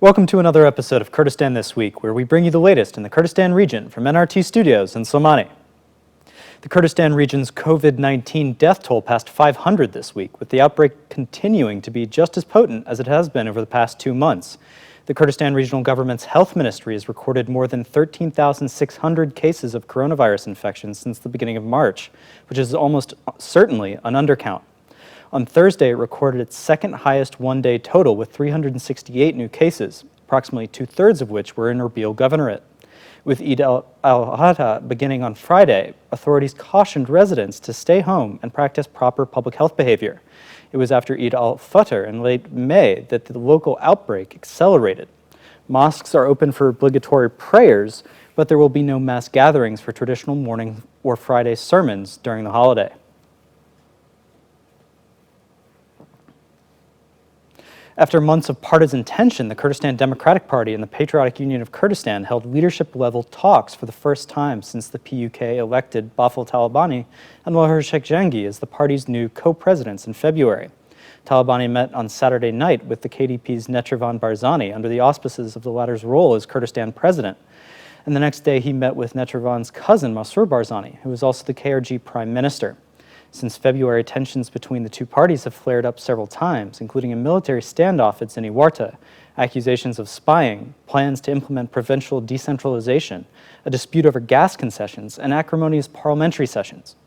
Welcome to another episode of Kurdistan This Week, where we bring you the latest in the Kurdistan region from NRT Studios in Silmani. The Kurdistan region's COVID-19 death toll passed 500 this week, with the outbreak continuing to be just as potent as it has been over the past 2 months. The Kurdistan Regional Government's health ministry has recorded more than 13,600 cases of coronavirus infection since the beginning of March, which is almost certainly an undercount. On Thursday, it recorded its second highest one-day total with 368 new cases, approximately two-thirds of which were in Erbil Governorate. With Eid al-Adha beginning on Friday, authorities cautioned residents to stay home and practice proper public health behavior. It was after Eid al-Fitr in late May that the local outbreak accelerated. Mosques are open for obligatory prayers, but there will be no mass gatherings for traditional morning or Friday sermons during the holiday. After months of partisan tension, the Kurdistan Democratic Party and the Patriotic Union of Kurdistan held leadership-level talks for the first time since the PUK elected Bafel Talabani and Wahir Sheikh as the party's new co-presidents in February. Talabani met on Saturday night with the KDP's Netrivan Barzani under the auspices of the latter's role as Kurdistan president. And the next day he met with Netrivan's cousin Masroor Barzani, who was also the KRG prime minister. Since February, tensions between the two parties have flared up several times, including a military standoff at Ziniwarta, accusations of spying, plans to implement provincial decentralization, a dispute over gas concessions, and acrimonious parliamentary sessions.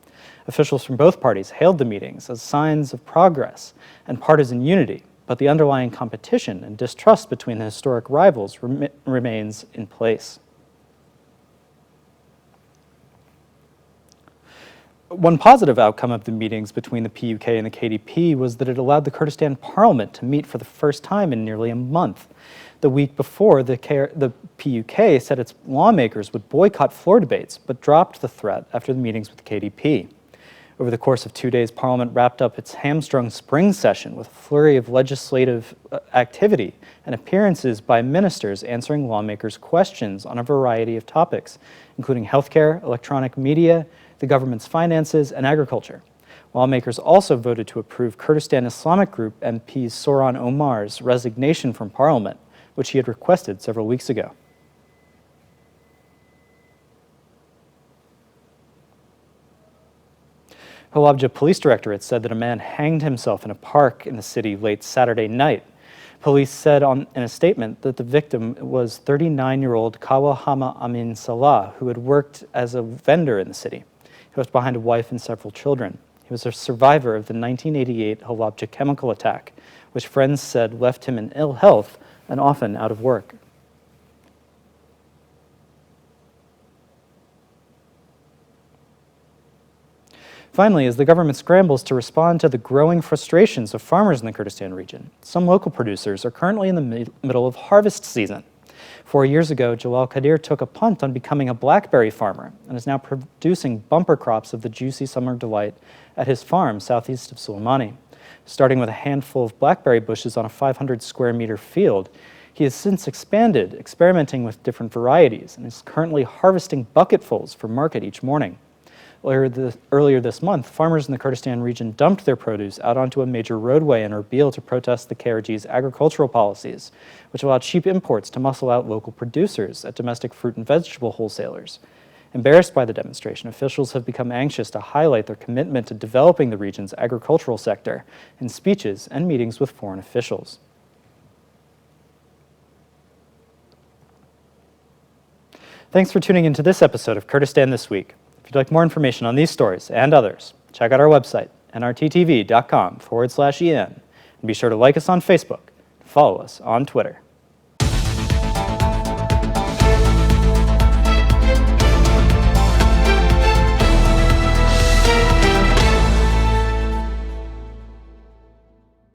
Officials from both parties hailed the meetings as signs of progress and partisan unity, but the underlying competition and distrust between the historic rivals remains in place. One positive outcome of the meetings between the PUK and the KDP was that it allowed the Kurdistan Parliament to meet for the first time in nearly a month. The week before, the PUK said its lawmakers would boycott floor debates, but dropped the threat after the meetings with the KDP. Over the course of 2 days, Parliament wrapped up its hamstrung spring session with a flurry of legislative activity and appearances by ministers answering lawmakers' questions on a variety of topics, including healthcare, electronic media, the government's finances, and agriculture. Lawmakers also voted to approve Kurdistan Islamic Group MP Soran Omar's resignation from Parliament, which he had requested several weeks ago. Halabja Police Directorate said that a man hanged himself in a park in the city late Saturday night. Police said in a statement that the victim was 39-year-old Kawa Hama Amin Salah, who had worked as a vendor in the city. He left behind a wife and several children. He was a survivor of the 1988 Halabja chemical attack, which friends said left him in ill health and often out of work. Finally, as the government scrambles to respond to the growing frustrations of farmers in the Kurdistan region, some local producers are currently in the middle of harvest season. 4 years ago, Jalal Qadir took a punt on becoming a blackberry farmer and is now producing bumper crops of the juicy summer delight at his farm southeast of Silmani. Starting with a handful of blackberry bushes on a 500 square meter field, he has since expanded, experimenting with different varieties, and is currently harvesting bucketfuls for market each morning. Earlier this month, farmers in the Kurdistan region dumped their produce out onto a major roadway in Erbil to protest the KRG's agricultural policies, which allowed cheap imports to muscle out local producers at domestic fruit and vegetable wholesalers. Embarrassed by the demonstration, officials have become anxious to highlight their commitment to developing the region's agricultural sector in speeches and meetings with foreign officials. Thanks for tuning into this episode of Kurdistan This Week. If you'd like more information on these stories and others, check out our website, nrttv.com/en, and be sure to like us on Facebook and follow us on Twitter.